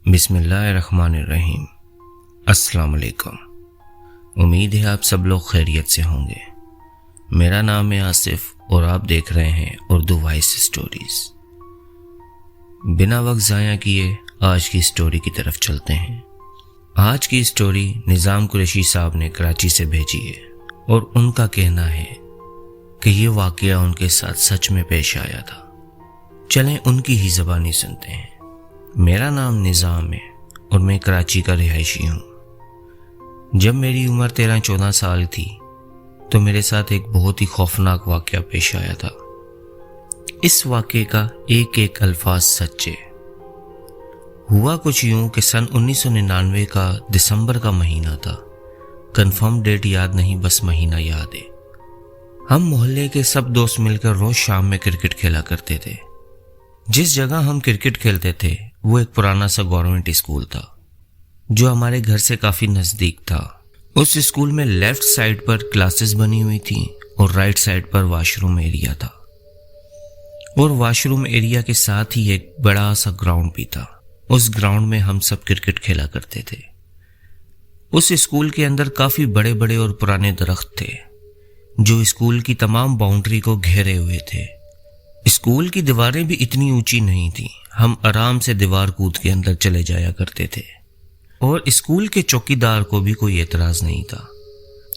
बिस्मिल्लाहिर्रहमानिर्रहीम। अस्सलाम वालेकुम। उम्मीद है आप सब लोग खैरियत से होंगे। मेरा नाम है आसिफ और आप देख रहे हैं उर्दू वॉइस स्टोरीज। बिना वक्त ज़ाया किए आज की स्टोरी की तरफ चलते हैं। आज की स्टोरी निज़ाम कुरैशी साहब ने कराची से भेजी है और उनका कहना है कि ये वाक़या उनके साथ सच में पेश आया था। चलें उनकी ही ज़बानी सुनते हैं। मेरा नाम निज़ाम है और मैं कराची का रिहायशी हूँ। जब मेरी उम्र 13-14 साल थी तो मेरे साथ एक बहुत ही खौफनाक वाक़या पेश आया था। इस वाक़े का एक एक अल्फाज सच्चे। हुआ कुछ यूं कि सन 1999 का दिसंबर का महीना था। कंफर्म डेट याद नहीं, बस महीना याद है। हम मोहल्ले के सब दोस्त मिलकर रोज शाम में क्रिकेट खेला करते थे। जिस जगह हम क्रिकेट खेलते थे वो एक पुराना सा गवर्नमेंट स्कूल था जो हमारे घर से काफी नजदीक था। उस स्कूल में लेफ्ट साइड पर क्लासेस बनी हुई थी और राइट साइड पर वॉशरूम एरिया था और वॉशरूम एरिया के साथ ही एक बड़ा सा ग्राउंड भी था। उस ग्राउंड में हम सब क्रिकेट खेला करते थे। उस स्कूल के अंदर काफी बड़े बड़े और पुराने दरख्त थे जो स्कूल की तमाम बाउंड्री को घेरे हुए थे। स्कूल की दीवारें भी इतनी ऊंची नहीं थी। हम आराम से दीवार कूद के अंदर चले जाया करते थे और स्कूल के चौकीदार को भी कोई एतराज नहीं था।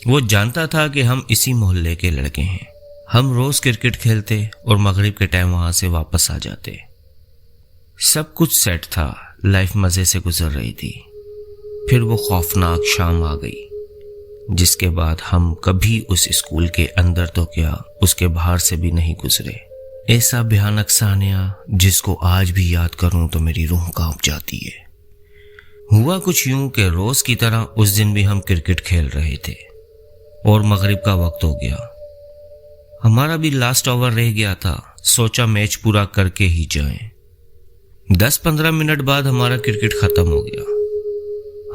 वो जानता था कि हम इसी मोहल्ले के लड़के हैं। हम रोज क्रिकेट खेलते और मगरिब के टाइम वहां से वापस आ जाते। सब कुछ सेट था, लाइफ मजे से गुजर रही थी। फिर वो खौफनाक शाम आ गई जिसके बाद हम कभी उस स्कूल के अंदर तो क्या उसके बाहर से भी नहीं गुजरे। ऐसा भयानक सानिया जिसको आज भी याद करूं तो मेरी रूह कांप जाती है। हुआ कुछ यूं कि रोज की तरह उस दिन भी हम क्रिकेट खेल रहे थे और मगरिब का वक्त हो गया। हमारा भी लास्ट ओवर रह गया था। सोचा मैच पूरा करके ही जाएं। 10-15 मिनट बाद हमारा क्रिकेट खत्म हो गया।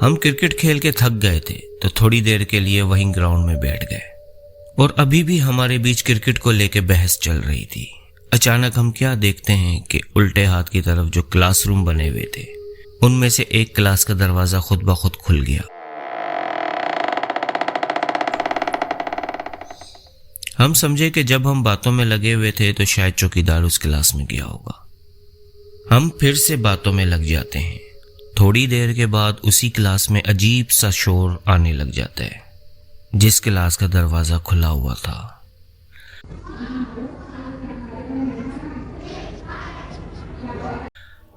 हम क्रिकेट खेल के थक गए थे तो थोड़ी देर के लिए वहीं ग्राउंड में बैठ गए और अभी भी हमारे बीच क्रिकेट को लेके बहस चल रही थी। अचानक हम क्या देखते हैं कि उल्टे हाथ की तरफ जो क्लासरूम बने हुए थे उनमें से एक क्लास का दरवाजा खुद ब खुद खुल गया। हम समझे कि जब हम बातों में लगे हुए थे तो शायद चौकीदार उस क्लास में गया होगा। हम फिर से बातों में लग जाते हैं। थोड़ी देर के बाद उसी क्लास में अजीब सा शोर आने लग जाता है। जिस क्लास का दरवाजा खुला हुआ था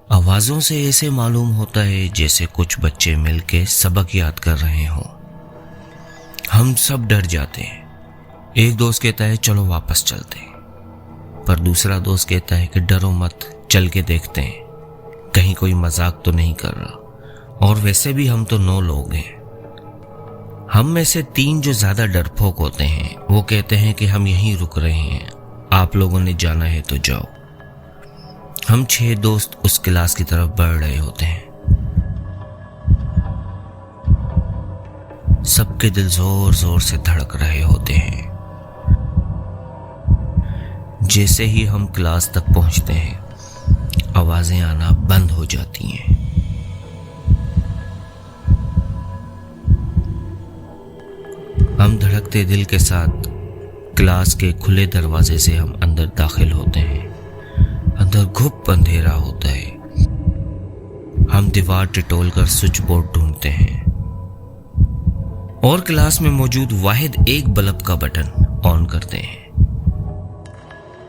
आवाजों से ऐसे मालूम होता है जैसे कुछ बच्चे मिलके सबक याद कर रहे हों। हम सब डर जाते हैं। एक दोस्त कहता है चलो वापस चलते हैं, पर दूसरा दोस्त कहता है कि डरो मत, चल के देखते हैं कहीं कोई मजाक तो नहीं कर रहा। और वैसे भी हम तो 9 लोग हैं। हम में से 3 जो ज्यादा डरपोक होते हैं वो कहते हैं कि हम यहीं रुक रहे हैं, आप लोगों ने जाना है तो जाओ। हम 6 दोस्त उस क्लास की तरफ बढ़ रहे होते हैं। सबके दिल जोर जोर से धड़क रहे होते हैं। जैसे ही हम क्लास तक पहुंचते हैं आवाजें आना बंद हो जाती हैं। हम धड़कते दिल के साथ क्लास के खुले दरवाजे से हम अंदर दाखिल होते हैं। अंदर घुप अंधेरा होता है। हम दीवार टिटोल कर स्विच बोर्ड ढूंढते हैं और क्लास में मौजूद वाहिद एक बल्ब का बटन ऑन करते हैं।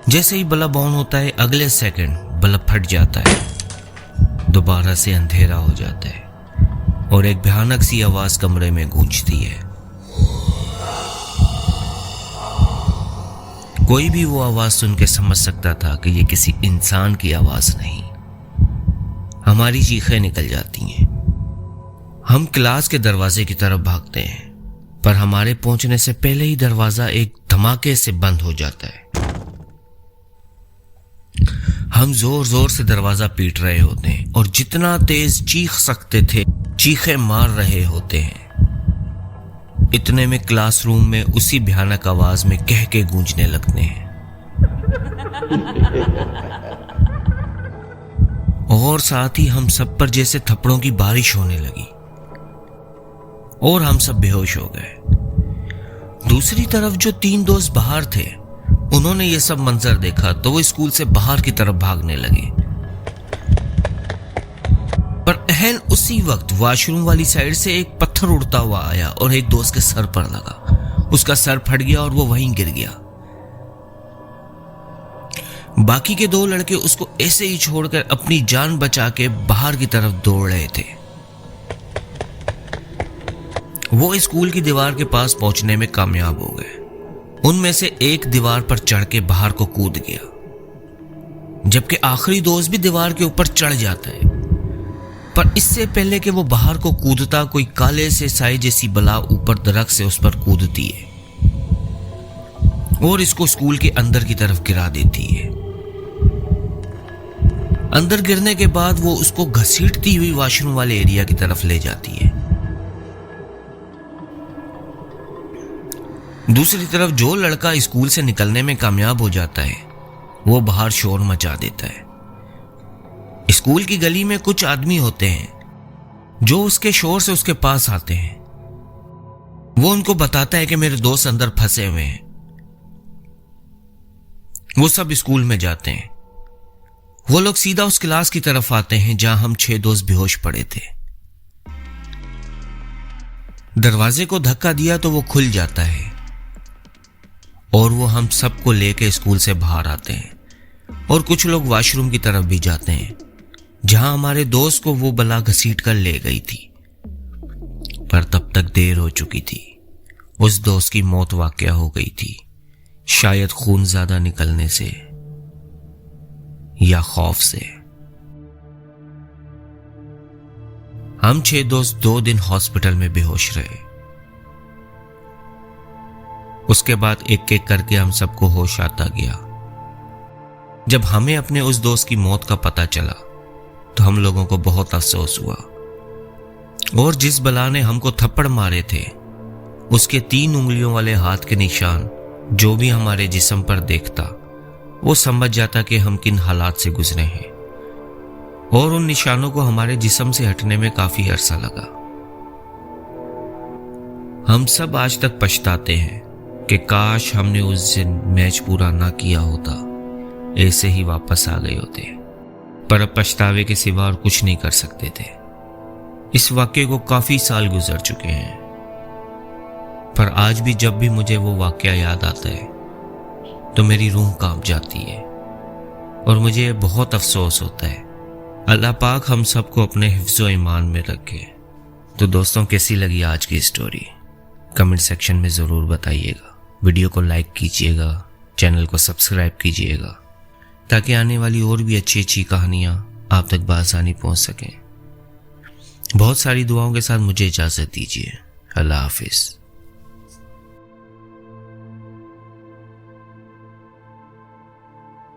जैसे ही बल्ब ऑन होता है अगले सेकंड बल्ब फट जाता है। दोबारा से अंधेरा हो जाता है और एक भयानक सी आवाज कमरे में गूंजती है। कोई भी वो आवाज सुन के समझ सकता था कि ये किसी इंसान की आवाज नहीं। हमारी चीखें निकल जाती हैं। हम क्लास के दरवाजे की तरफ भागते हैं, पर हमारे पहुंचने से पहले ही दरवाजा एक धमाके से बंद हो जाता है। हम जोर जोर से दरवाजा पीट रहे होते हैं और जितना तेज चीख सकते थे चीखें मार रहे होते हैं। इतने में क्लासरूम में उसी भयानक आवाज में कह के गूंजने लगते हैं और साथ ही हम सब पर जैसे थप्पड़ों की बारिश होने लगी और हम सब बेहोश हो गए। दूसरी तरफ जो 3 दोस्त बाहर थे, उन्होंने ये सब मंजर देखा तो वो स्कूल से बाहर की तरफ भागने लगे। पर एहन उसी वक्त वॉशरूम वाली साइड से एक पत्थर उड़ता हुआ आया और एक दोस्त के सर पर लगा। उसका सर फट गया और वो वहीं गिर गया। बाकी के 2 लड़के उसको ऐसे ही छोड़कर अपनी जान बचा के बाहर की तरफ दौड़ रहे थे। वो स्कूल की दीवार के पास पहुंचने में कामयाब हो गए। उनमें से एक दीवार पर चढ़ के बाहर को कूद गया, जबकि आखिरी दोस्त भी दीवार के ऊपर चढ़ जाता है। पर इससे पहले कि वो बाहर को कूदता, कोई काले से साए जैसी बला ऊपर दरख्त से उस पर कूदती है और इसको स्कूल के अंदर की तरफ गिरा देती है। अंदर गिरने के बाद वो उसको घसीटती हुई वॉशरूम वाले एरिया की तरफ ले जाती है। दूसरी तरफ जो लड़का स्कूल से निकलने में कामयाब हो जाता है, वो बाहर शोर मचा देता है। स्कूल की गली में कुछ आदमी होते हैं जो उसके शोर से उसके पास आते हैं। वो उनको बताता है कि मेरे दोस्त अंदर फंसे हुए हैं। वो सब स्कूल में जाते हैं। वो लोग सीधा उस क्लास की तरफ आते हैं जहां हम 6 दोस्त बेहोश पड़े थे। दरवाजे को धक्का दिया तो वो खुल जाता है और वो हम सबको लेके स्कूल से बाहर आते हैं और कुछ लोग वॉशरूम की तरफ भी जाते हैं जहां हमारे दोस्त को वो बला घसीट कर ले गई थी। पर तब तक देर हो चुकी थी। उस दोस्त की मौत वाकया हो गई थी, शायद खून ज्यादा निकलने से या खौफ से। हम 6 दोस्त 2 दिन हॉस्पिटल में बेहोश रहे। उसके बाद एक एक करके हम सबको होश आता गया। जब हमें अपने उस दोस्त की मौत का पता चला तो हम लोगों को बहुत अफसोस हुआ और जिस बला ने हमको थप्पड़ मारे थे, उसके 3 उंगलियों वाले हाथ के निशान जो भी हमारे जिस्म पर देखता, वो समझ जाता कि हम किन हालात से गुजरे हैं। और उन निशानों को हमारे जिस्म से हटने में काफी अरसा लगा। हम सब आज तक पछताते हैं कि काश हमने उस दिन मैच पूरा ना किया होता, ऐसे ही वापस आ गए होते। पर अब पछतावे के सिवा और कुछ नहीं कर सकते थे। इस वाक्य को काफी साल गुजर चुके हैं, पर आज भी जब भी मुझे वो वाकया याद आता है तो मेरी रूह कांप जाती है और मुझे बहुत अफसोस होता है। अल्लाह पाक हम सबको अपने हिफ्ज़ो ईमान में रखे। तो दोस्तों, कैसी लगी आज की स्टोरी? कमेंट सेक्शन में ज़रूर बताइएगा। वीडियो को लाइक कीजिएगा, चैनल को सब्सक्राइब कीजिएगा ताकि आने वाली और भी अच्छी अच्छी कहानियाँ आप तक बआसानी पहुँच सकें। बहुत सारी दुआओं के साथ मुझे इजाज़त दीजिए। अल्लाह हाफिज़।